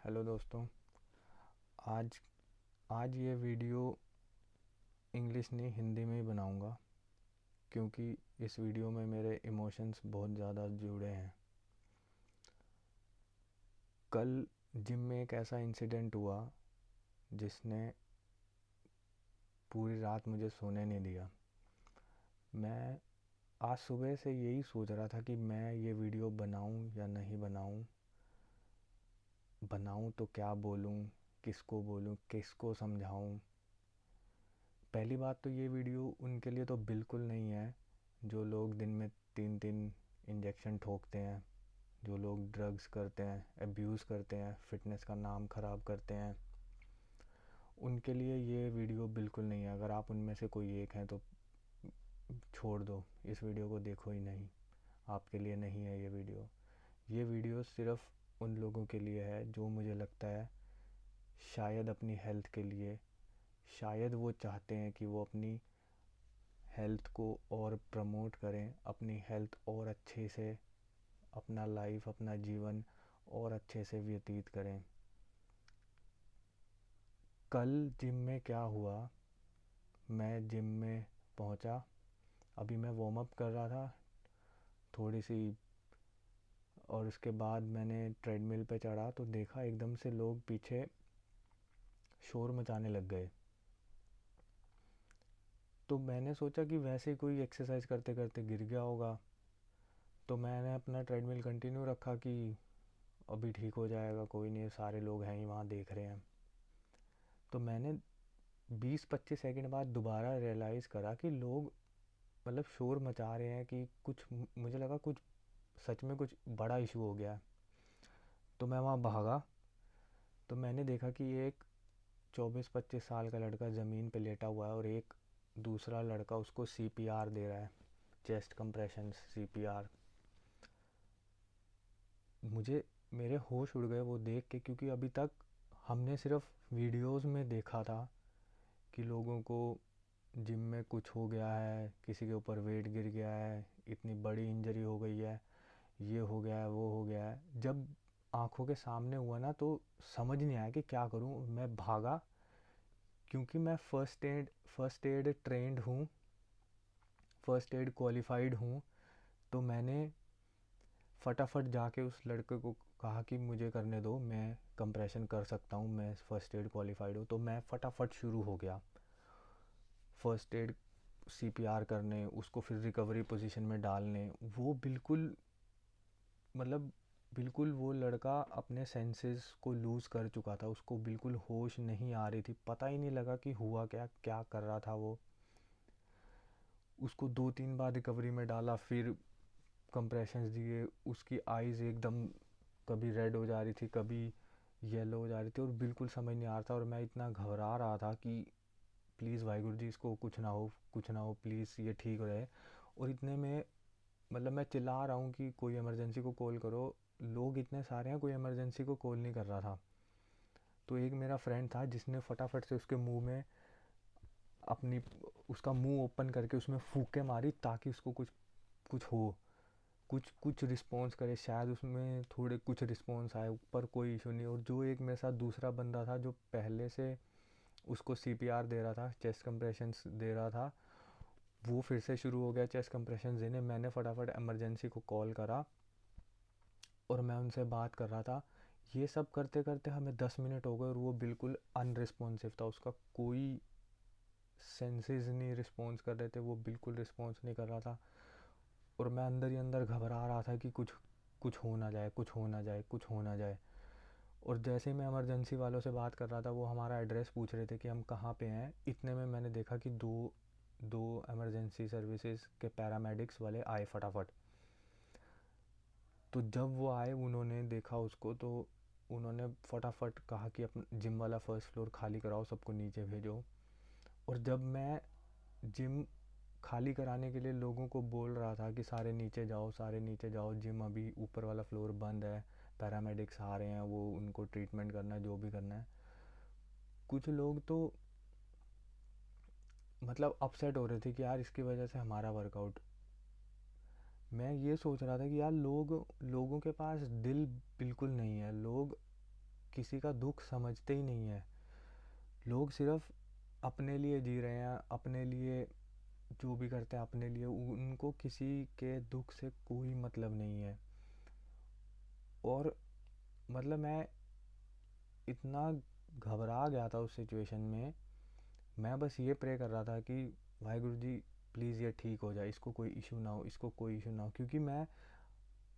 Hello दोस्तों। आज आज ये वीडियो इंग्लिश नहीं हिंदी में ही बनाऊंगा, क्योंकि इस वीडियो में मेरे इमोशंस बहुत ज़्यादा जुड़े हैं। कल जिम में एक ऐसा इंसिडेंट हुआ जिसने पूरी रात मुझे सोने नहीं दिया। मैं आज सुबह से यही सोच रहा था कि मैं ये वीडियो बनाऊं या नहीं बनाऊं। बनाऊं तो क्या बोलूं, किसको समझाऊं। पहली बात तो ये वीडियो उनके लिए तो बिल्कुल नहीं है जो लोग दिन में 3-3 इंजेक्शन ठोकते हैं, जो लोग ड्रग्स करते हैं, अब्यूज़ करते हैं, फ़िटनेस का नाम ख़राब करते हैं। उनके लिए ये वीडियो बिल्कुल नहीं है। अगर आप उनमें से कोई एक हैं तो छोड़ दो, इस वीडियो को देखो ही नहीं। आपके लिए नहीं है ये वीडियो। ये वीडियो सिर्फ़ उन लोगों के लिए है जो मुझे लगता है शायद अपनी हेल्थ के लिए, शायद वो चाहते हैं कि वो अपनी हेल्थ को और प्रमोट करें, अपनी हेल्थ और अच्छे से, अपना लाइफ, अपना जीवन और अच्छे से व्यतीत करें। कल जिम में क्या हुआ, मैं जिम में पहुंचा, अभी मैं वार्म अप कर रहा था थोड़ी सी, और उसके बाद मैंने ट्रेडमिल पे चढ़ा तो देखा एकदम से लोग पीछे शोर मचाने लग गए। तो मैंने सोचा कि वैसे ही कोई एक्सरसाइज करते करते गिर गया होगा, तो मैंने अपना ट्रेडमिल कंटिन्यू रखा कि अभी ठीक हो जाएगा, कोई नहीं, सारे लोग हैं ही वहाँ देख रहे हैं। तो मैंने 20-25 सेकंड बाद दोबारा रियलाइज़ करा कि लोग मतलब शोर मचा रहे हैं कि कुछ, मुझे लगा कुछ सच में कुछ बड़ा इशू हो गया है। तो मैं वहाँ भागा, तो मैंने देखा कि एक 24-25 साल का लड़का ज़मीन पे लेटा हुआ है और एक दूसरा लड़का उसको सीपीआर दे रहा है, चेस्ट कंप्रेशन सीपीआर। मुझे, मेरे होश उड़ गए वो देख के, क्योंकि अभी तक हमने सिर्फ वीडियोस में देखा था कि लोगों को जिम में कुछ हो गया है, किसी के ऊपर वेट गिर गया है, इतनी बड़ी इंजरी हो गई है, ये हो गया है, वो हो गया है। जब आंखों के सामने हुआ ना तो समझ नहीं आया कि क्या करूं। मैं भागा, क्योंकि मैं फर्स्ट एड ट्रेंड हूँ, फर्स्ट एड क्वालिफाइड हूँ। तो मैंने फटाफट जाके उस लड़के को कहा कि मुझे करने दो, मैं कंप्रेशन कर सकता हूँ, मैं फ़र्स्ट एड क्वालिफाइड हूँ। तो मैं फटाफट शुरू हो गया फ़र्स्ट एड सीपीआर करने, उसको फिर रिकवरी पोजीशन में डालने। वो बिल्कुल, मतलब बिल्कुल वो लड़का अपने सेंसेस को लूज़ कर चुका था, उसको बिल्कुल होश नहीं आ रही थी, पता ही नहीं लगा कि हुआ क्या, क्या कर रहा था वो। उसको 2-3 बार रिकवरी में डाला, फिर कंप्रेशंस दिए, उसकी आइज़ एकदम कभी रेड हो जा रही थी, कभी येलो हो जा रही थी, और बिल्कुल समझ नहीं आ रहा था। और मैं इतना घबरा रहा था कि प्लीज़ वाहिगुरु जी, इसको कुछ ना हो, कुछ ना हो, प्लीज़ ये ठीक हो रहे। और इतने में, मतलब मैं चिल्ला रहा हूँ कि कोई इमरजेंसी को कॉल करो, लोग इतने सारे हैं, कोई इमरजेंसी को कॉल नहीं कर रहा था। तो एक मेरा फ्रेंड था जिसने फटाफट से उसके मुंह में अपनी, उसका मुंह ओपन करके उसमें फूंके मारी ताकि उसको कुछ कुछ हो, कुछ कुछ रिस्पॉन्स करे, शायद उसमें थोड़े कुछ रिस्पॉन्स आए, पर कोई इशू नहीं। और जो एक मेरे साथ दूसरा बंदा था जो पहले से उसको सीपीआर दे रहा था, चेस्ट कंप्रेशंस दे रहा था, वो फिर से शुरू हो गया चेस्ट कंप्रेशंस देने। मैंने फटाफट इमरजेंसी को कॉल करा और मैं उनसे बात कर रहा था। ये सब करते करते हमें 10 मिनट हो गए और वो बिल्कुल अनरिस्पॉन्सिव था, उसका कोई सेंसेस नहीं रिस्पॉन्स कर रहे थे, वो बिल्कुल रिस्पॉन्स नहीं कर रहा था। और मैं अंदर ही अंदर घबरा रहा था कि कुछ कुछ हो ना जाए, कुछ हो ना जाए, कुछ हो ना जाए। और जैसे ही मैं इमरजेंसी वालों से बात कर रहा था, वो हमारा एड्रेस पूछ रहे थे कि हम कहाँ पे हैं। इतने में मैंने देखा कि दो दो इमरजेंसी सर्विसेज के पैरामेडिक्स वाले आए फटाफट। तो जब वो आए, उन्होंने देखा उसको, तो उन्होंने फटाफट कहा कि अपना जिम वाला फर्स्ट फ्लोर खाली कराओ, सबको नीचे भेजो। और जब मैं जिम खाली कराने के लिए लोगों को बोल रहा था कि सारे नीचे जाओ, सारे नीचे जाओ, जिम अभी ऊपर वाला फ्लोर बंद है, पैरामेडिक्स आ रहे हैं, वो उनको ट्रीटमेंट करना है, जो भी करना है। कुछ लोग तो मतलब अपसेट हो रहे थे कि यार इसकी वजह से हमारा वर्कआउट। मैं ये सोच रहा था कि यार लोगों के पास दिल बिल्कुल नहीं है। लोग किसी का दुख समझते ही नहीं है। लोग सिर्फ अपने लिए जी रहे हैं, अपने लिए जो भी करते हैं अपने लिए, उनको किसी के दुख से कोई मतलब नहीं है। और मतलब मैं इतना घबरा गया था उस सिचुएशन में। मैं बस ये प्रे कर रहा था कि वाहिगुरु जी प्लीज़ ये ठीक हो जाए, इसको कोई इशू ना हो, इसको कोई इशू ना हो। क्योंकि मैं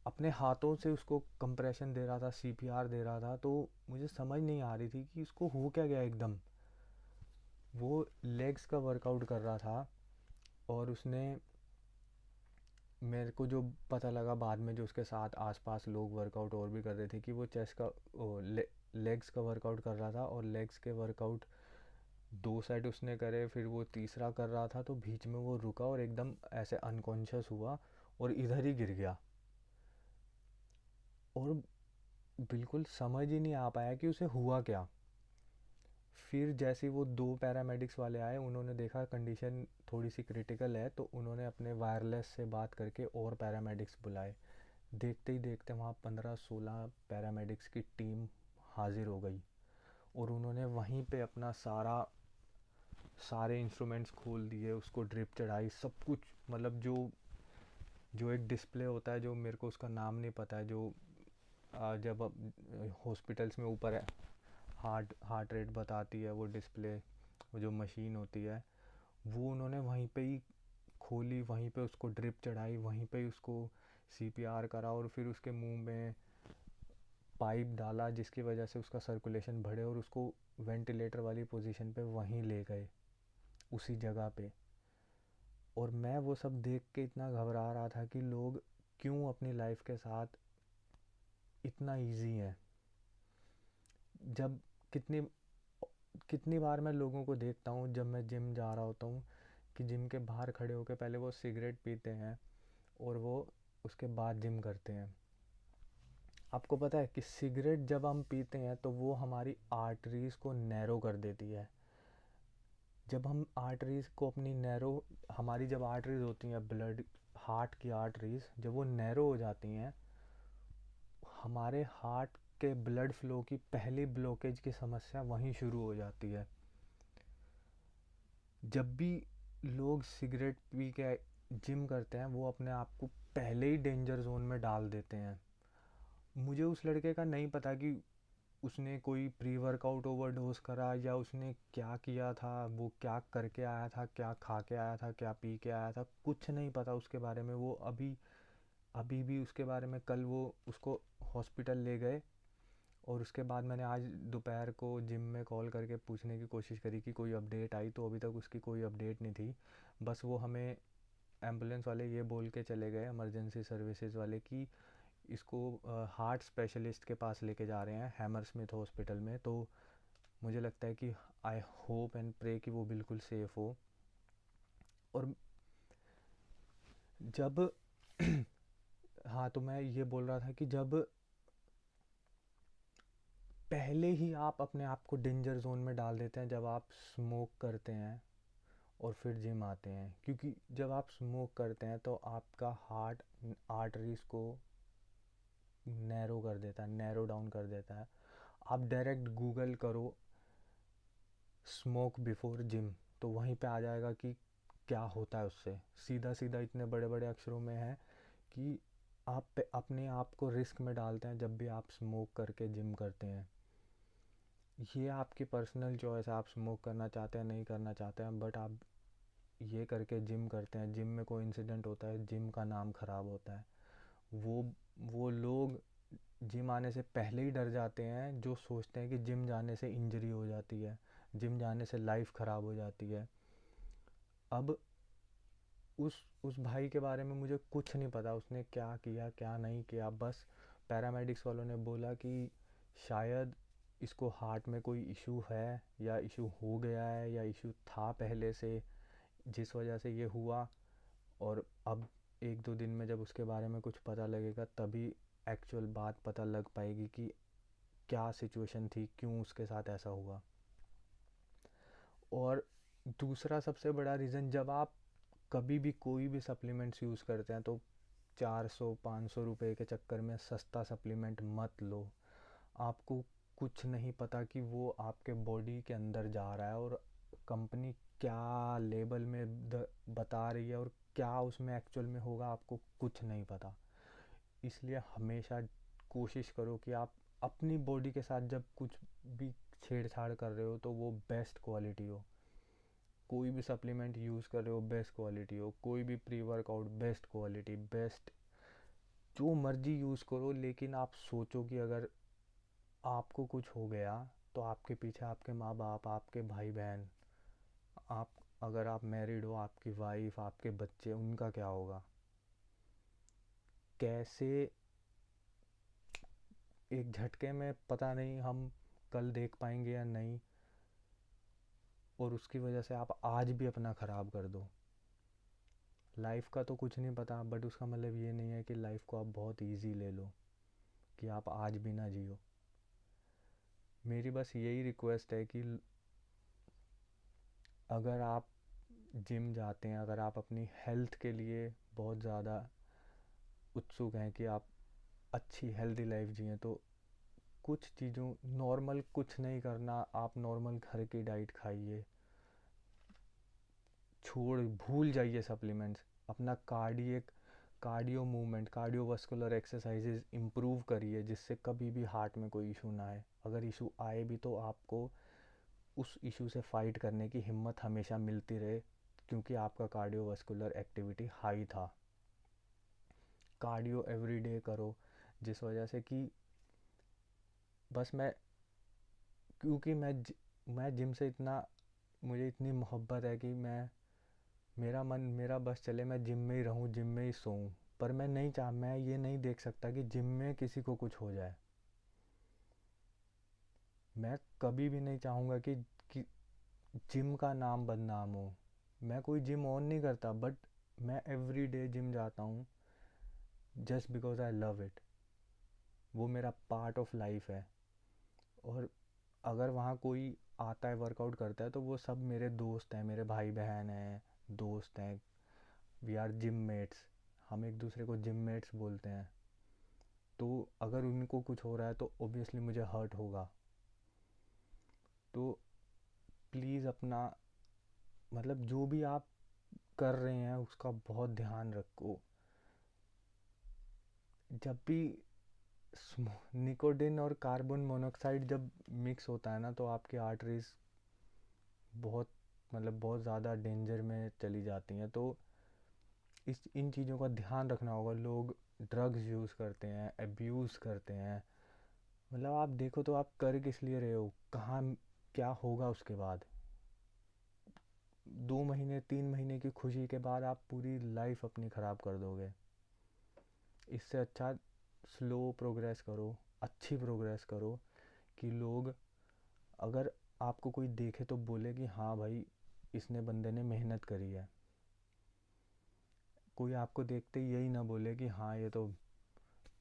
अपने हाथों से उसको कंप्रेशन दे रहा था, सीपीआर दे रहा था, तो मुझे समझ नहीं आ रही थी कि इसको हो क्या गया एकदम। वो लेग्स का वर्कआउट कर रहा था और उसने, मेरे को जो पता लगा बाद में, जो उसके साथ आसपास लोग वर्कआउट और भी कर रहे थे, कि वो चेस्ट का लेग्स का वर्कआउट कर रहा था। और लेग्स के वर्कआउट 2 सेट उसने करे, फिर वो तीसरा कर रहा था तो बीच में वो रुका और एकदम ऐसे अनकॉन्शियस हुआ और इधर ही गिर गया। और बिल्कुल समझ ही नहीं आ पाया कि उसे हुआ क्या। फिर जैसे ही वो 2 पैरामेडिक्स वाले आए, उन्होंने देखा कंडीशन थोड़ी सी क्रिटिकल है, तो उन्होंने अपने वायरलेस से बात करके और पैरामेडिक्स बुलाए। देखते ही देखते वहाँ 15-16 पैरामेडिक्स की टीम हाजिर हो गई और उन्होंने वहीं पे अपना सारे इंस्ट्रूमेंट्स खोल दिए, उसको ड्रिप चढ़ाई, सब कुछ। मतलब जो जो एक डिस्प्ले होता है, जो मेरे को उसका नाम नहीं पता है, जो जब हॉस्पिटल्स में ऊपर है, हार्ट रेट बताती है वो डिस्प्ले, वो जो मशीन होती है, वो उन्होंने वहीं पे ही खोली, वहीं पे उसको ड्रिप चढ़ाई, वहीं पे ही उसको सीपीआर करा और फिर उसके मुंह में पाइप डाला जिसकी वजह से उसका सर्कुलेशन बढ़े और उसको वेंटिलेटर वाली पोजीशन पे वहीं ले गए, उसी जगह पे। और मैं वो सब देख के इतना घबरा रहा था कि लोग क्यों अपनी लाइफ के साथ इतना इजी है। जब कितनी कितनी बार मैं लोगों को देखता हूँ जब मैं जिम जा रहा होता हूँ, कि जिम के बाहर खड़े होकर पहले वो सिगरेट पीते हैं और वो उसके बाद जिम करते हैं। आपको पता है कि सिगरेट जब हम पीते हैं तो वो हमारी आर्टरीज़ को नैरो कर देती है। जब हम आर्टरीज़ को अपनी नैरो, हमारी जब आर्टरीज़ होती हैं ब्लड, हार्ट की आर्टरीज़ जब वो नैरो हो जाती हैं, हमारे हार्ट के ब्लड फ्लो की पहली ब्लॉकेज की समस्या वहीं शुरू हो जाती है। जब भी लोग सिगरेट पी के जिम करते हैं, वो अपने आप को पहले ही डेंजर जोन में डाल देते हैं। मुझे उस लड़के का नहीं पता कि उसने कोई प्री वर्कआउट ओवरडोज करा या उसने क्या किया था, वो क्या करके आया था, क्या खा के आया था, क्या पी के आया था, कुछ नहीं पता उसके बारे में। वो अभी अभी भी उसके बारे में, कल वो उसको हॉस्पिटल ले गए और उसके बाद मैंने आज दोपहर को जिम में कॉल करके पूछने की कोशिश करी कि कोई अपडेट आई, तो अभी तक उसकी कोई अपडेट नहीं थी। बस वो हमें एम्बुलेंस वाले ये बोल के चले गए, इमरजेंसी सर्विसेज वाले, कि इसको हार्ट स्पेशलिस्ट के पास लेके जा रहे हैं, हैमर स्मिथ हॉस्पिटल में। तो मुझे लगता है कि आई होप एंड प्रे कि वो बिल्कुल सेफ़ हो। और जब हाँ, तो मैं ये बोल रहा था कि जब पहले ही आप अपने आप को डेंजर जोन में डाल देते हैं, जब आप स्मोक करते हैं और फिर जिम आते हैं। क्योंकि जब आप स्मोक करते हैं तो आपका हार्ट आर्टरीज़ को नैरो कर देता है, नैरो डाउन कर देता है। आप डायरेक्ट गूगल करो स्मोक बिफोर जिम, तो वहीं पे आ जाएगा कि क्या होता है उससे। सीधा सीधा इतने बड़े बड़े अक्षरों में है कि आप अपने आप को रिस्क में डालते हैं जब भी आप स्मोक करके जिम करते हैं। ये आपकी पर्सनल चॉइस है, आप स्मोक करना चाहते हैं नहीं करना चाहते हैं, बट आप ये करके जिम करते हैं। जिम में कोई इंसिडेंट होता है, जिम का नाम ख़राब होता है। वो वो लोग जिम आने से पहले ही डर जाते हैं, जो सोचते हैं कि जिम जाने से इंजरी हो जाती है, जिम जाने से लाइफ ख़राब हो जाती है। अब उस भाई के बारे में मुझे कुछ नहीं पता, उसने क्या किया क्या नहीं किया। बस पैरामेडिक्स वालों ने बोला कि शायद इसको हार्ट में कोई इशू है, या इशू हो गया है, या इशू था पहले से जिस वजह से ये हुआ। और अब 1-2 दिन में जब उसके बारे में कुछ पता लगेगा तभी एक्चुअल बात पता लग पाएगी कि क्या सिचुएशन थी, क्यों उसके साथ ऐसा हुआ। और दूसरा सबसे बड़ा रीज़न, जब आप कभी भी कोई भी सप्लीमेंट्स यूज़ करते हैं तो 400-500 रुपए के चक्कर में सस्ता सप्लीमेंट मत लो। आपको कुछ नहीं पता कि वो आपके बॉडी के अंदर जा रहा है और कंपनी क्या लेबल में बता रही है और क्या उसमें एक्चुअल में होगा, आपको कुछ नहीं पता। इसलिए हमेशा कोशिश करो कि आप अपनी बॉडी के साथ जब कुछ भी छेड़छाड़ कर रहे हो तो वो बेस्ट क्वालिटी हो। कोई भी सप्लीमेंट यूज़ कर रहे हो बेस्ट क्वालिटी हो, कोई भी pre workout best quality, best जो मर्जी यूज़ करो, लेकिन आप सोचो कि अगर आपको कुछ हो गया तो आपके पीछे आपके माँ बाप, आपके भाई बहन, आप अगर आप मैरिड हो, आपकी वाइफ, आपके बच्चे, उनका क्या होगा? कैसे एक झटके में पता नहीं हम कल देख पाएंगे या नहीं, और उसकी वजह से आप आज भी अपना ख़राब कर दो। लाइफ का तो कुछ नहीं पता, बट उसका मतलब ये नहीं है कि लाइफ को आप बहुत इजी ले लो कि आप आज भी ना जियो। मेरी बस यही रिक्वेस्ट है कि अगर आप जिम जाते हैं, अगर आप अपनी हेल्थ के लिए बहुत ज़्यादा उत्सुक हैं कि आप अच्छी हेल्दी लाइफ जिएं, तो कुछ चीज़ों नॉर्मल कुछ नहीं करना, आप नॉर्मल घर की डाइट खाइए, छोड़ भूल जाइए सप्लीमेंट्स, अपना cardio movement, cardiovascular exercises improve करिए जिससे कभी भी हार्ट में कोई इशू ना आए। अगर इशू आए भी तो आपको उस इशू से फाइट करने की हिम्मत हमेशा मिलती रहे, क्योंकि आपका कार्डियोवास्कुलर एक्टिविटी हाई था। कार्डियो एवरी डे करो, जिस वजह से कि बस क्योंकि मैं जिम से इतना, मुझे इतनी मोहब्बत है कि मेरा बस चले मैं जिम में ही रहूं, जिम में ही सोऊं। पर मैं ये नहीं देख सकता कि जिम में किसी को कुछ हो जाए। मैं कभी भी नहीं चाहूँगा कि जिम का नाम बदनाम हो। मैं कोई जिम ऑन नहीं करता, बट मैं एवरी डे जिम जाता हूँ just because I love it. वो मेरा पार्ट ऑफ लाइफ है। और अगर वहाँ कोई आता है वर्कआउट करता है तो वो सब मेरे दोस्त हैं, मेरे भाई बहन हैं, दोस्त हैं, वी आर जिम मेट्स। हम एक दूसरे को जिम मेट्स बोलते हैं। तो अगर उनको कुछ हो रहा है तो ऑब्वियसली मुझे हर्ट होगा। तो प्लीज़ अपना, मतलब जो भी आप कर रहे हैं उसका बहुत ध्यान रखो। जब भी निकोटिन और कार्बन मोनोऑक्साइड जब मिक्स होता है ना, तो आपकी आर्टरीज बहुत, मतलब बहुत ज़्यादा डेंजर में चली जाती हैं। तो इन चीज़ों का ध्यान रखना होगा। लोग ड्रग्स यूज़ करते हैं, अब्यूज़ करते हैं, मतलब आप देखो तो आप कर किस लिए रहे हो, कहाँ क्या होगा उसके बाद। 2 महीने 3 महीने की खुशी के बाद आप पूरी लाइफ अपनी ख़राब कर दोगे। इससे अच्छा स्लो प्रोग्रेस करो, अच्छी प्रोग्रेस करो, कि लोग अगर आपको कोई देखे तो बोले कि हाँ भाई, इसने बंदे ने मेहनत करी है। कोई आपको देखते ही यही ना बोले कि हाँ ये तो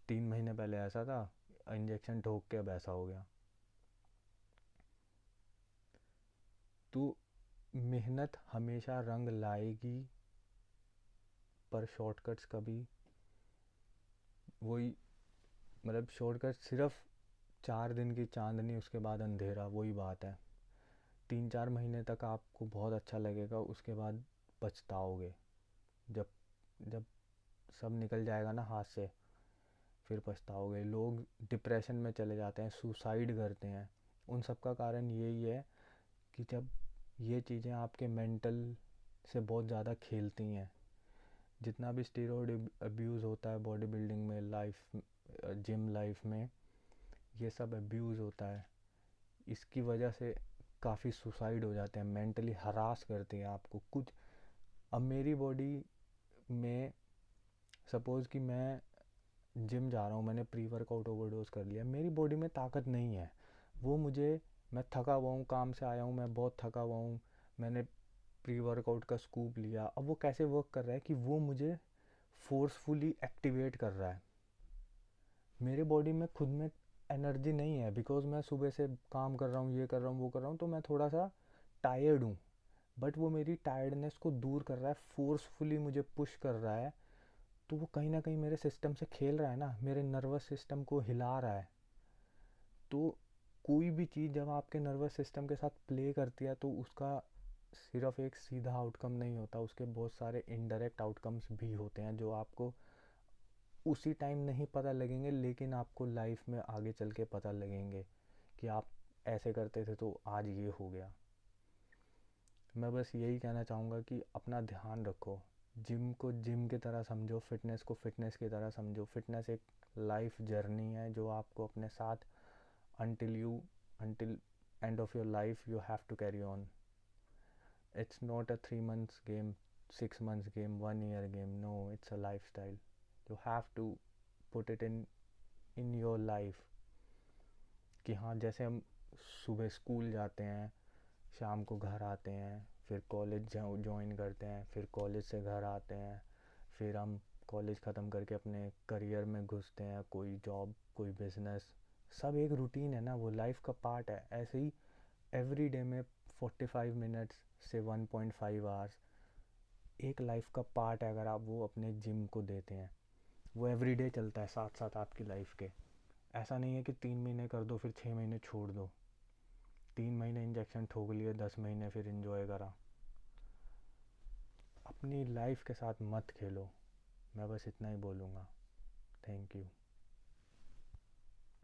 3 महीने पहले ऐसा था, इंजेक्शन ठोक के अब ऐसा हो गया। तो मेहनत हमेशा रंग लाएगी, पर शॉर्टकट्स कभी, वही, मतलब शॉर्टकट सिर्फ 4 दिन की चांदनी, उसके बाद अंधेरा, वही बात है। 3-4 महीने तक आपको बहुत अच्छा लगेगा, उसके बाद पछताओगे। जब जब सब निकल जाएगा ना हाथ से, फिर पछताओगे। लोग डिप्रेशन में चले जाते हैं, सुसाइड करते हैं। उन सब का कारण यही है कि जब ये चीज़ें आपके मेंटल से बहुत ज़्यादा खेलती हैं। जितना भी स्टीरॉयड अब्यूज़ होता है बॉडी बिल्डिंग में, जिम लाइफ में, ये सब अब्यूज़ होता है। इसकी वजह से काफ़ी सुसाइड हो जाते हैं, मेंटली हरास करते हैं आपको कुछ। अब मेरी बॉडी में, सपोज़ कि मैं जिम जा रहा हूँ, मैंने प्री वर्कआउट ओवरडोज कर लिया, मेरी बॉडी में ताकत नहीं है। वो मुझे, मैं थका हुआ हूँ, काम से आया हूँ, मैं बहुत थका हुआ हूँ, मैंने प्री वर्कआउट का स्कूप लिया, अब वो कैसे वर्क कर रहा है कि वो मुझे फोर्सफुली एक्टिवेट कर रहा है। मेरे बॉडी में खुद में एनर्जी नहीं है, बिकॉज मैं सुबह से काम कर रहा हूँ, ये कर रहा हूँ, वो कर रहा हूँ, तो मैं थोड़ा सा टायर्ड हूँ। बट वो मेरी टायर्डनेस को दूर कर रहा है, फोर्सफुली मुझे पुश कर रहा है। तो वो कहीं ना कहीं मेरे सिस्टम से खेल रहा है ना, मेरे नर्वस सिस्टम को हिला रहा है। तो कोई भी चीज़ जब आपके नर्वस सिस्टम के साथ प्ले करती है तो उसका सिर्फ एक सीधा आउटकम नहीं होता, उसके बहुत सारे इनडायरेक्ट आउटकम्स भी होते हैं जो आपको उसी टाइम नहीं पता लगेंगे, लेकिन आपको लाइफ में आगे चल के पता लगेंगे कि आप ऐसे करते थे तो आज ये हो गया। मैं बस यही कहना चाहूँगा कि अपना ध्यान रखो, जिम को जिम की तरह समझो, फिटनेस को फिटनेस की तरह समझो। फिटनेस एक लाइफ जर्नी है जो आपको अपने साथ until end of your life you have to carry on. It's not a 3 months game, 6 months game, 1 year game. No, it's a lifestyle. You have to put it in your life कि हाँ, जैसे हम सुबह school जाते हैं, शाम को घर आते हैं, फिर कॉलेज ज्वाइन करते हैं, फिर कॉलेज से घर आते हैं, फिर हम कॉलेज ख़त्म करके अपने करियर में घुसते हैं, कोई जॉब कोई बिजनेस, सब एक रूटीन है ना, वो लाइफ का पार्ट है। ऐसे ही एवरी डे में 45 मिनट्स से 1.5 आवर्स एक लाइफ का पार्ट है। अगर आप वो अपने जिम को देते हैं, वो एवरी डे चलता है साथ साथ आपकी लाइफ के। ऐसा नहीं है कि 3 महीने कर दो फिर 6 महीने छोड़ दो, 3 महीने इंजेक्शन ठोक लिए, 10 महीने फिर इंजॉय करा। अपनी लाइफ के साथ मत खेलो, मैं बस इतना ही बोलूँगा। Thank you.